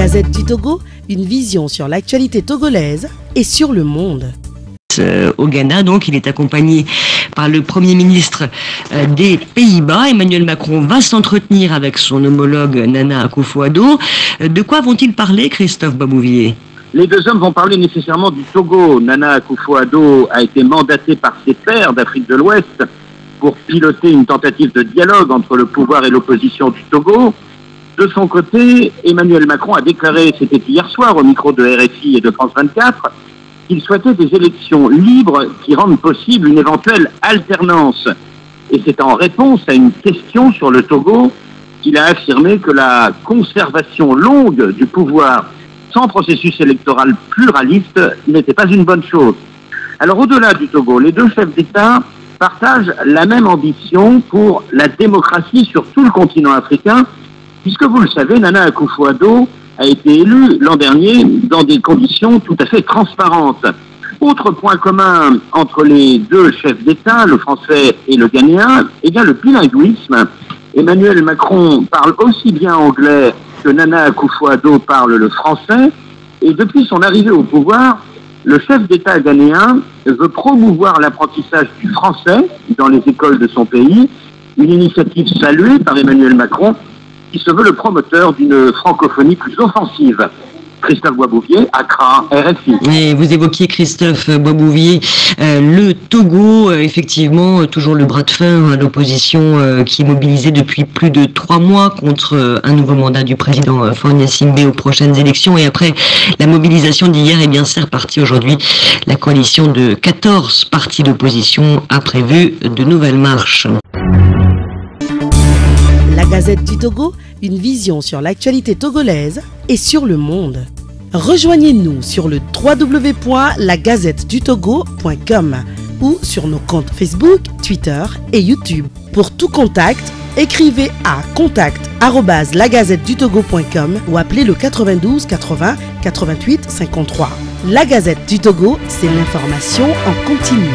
Gazette du Togo, une vision sur l'actualité togolaise et sur le monde. Au Ghana, donc, il est accompagné par le Premier ministre des Pays-Bas. Emmanuel Macron va s'entretenir avec son homologue Nana Akufo-Addo. De quoi vont-ils parler, Christophe Babouvier? Les deux hommes vont parler nécessairement du Togo. Nana Akufo-Addo a été mandatée par ses pairs d'Afrique de l'Ouest pour piloter une tentative de dialogue entre le pouvoir et l'opposition du Togo. De son côté, Emmanuel Macron a déclaré, c'était hier soir au micro de RFI et de France 24, qu'il souhaitait des élections libres qui rendent possible une éventuelle alternance. Et c'est en réponse à une question sur le Togo qu'il a affirmé que la conservation longue du pouvoir sans processus électoral pluraliste n'était pas une bonne chose. Alors au-delà du Togo, les deux chefs d'État partagent la même ambition pour la démocratie sur tout le continent africain, puisque vous le savez, Nana Akufo-Addo a été élue l'an dernier dans des conditions tout à fait transparentes. Autre point commun entre les deux chefs d'État, le français et le ghanéen, eh bien le bilinguisme. Emmanuel Macron parle aussi bien anglais que Nana Akufo-Addo parle le français. Et depuis son arrivée au pouvoir, le chef d'État ghanéen veut promouvoir l'apprentissage du français dans les écoles de son pays, une initiative saluée par Emmanuel Macron, qui se veut le promoteur d'une francophonie plus offensive. Christophe Babouvier, Accra, RFI. Et vous évoquiez, Christophe Babouvier, le Togo, effectivement, toujours le bras de fer à l'opposition qui est mobilisée depuis plus de 3 mois contre un nouveau mandat du président Faure Gnassingbé aux prochaines élections. Et après la mobilisation d'hier, eh bien, c'est reparti aujourd'hui. La coalition de 14 partis d'opposition a prévu de nouvelles marches. La Gazette du Togo, une vision sur l'actualité togolaise et sur le monde. Rejoignez-nous sur le www.lagazettedutogo.com ou sur nos comptes Facebook, Twitter et YouTube. Pour tout contact, écrivez à contact@lagazettedutogo.com ou appelez le 92 80 88 53. La Gazette du Togo, c'est l'information en continu.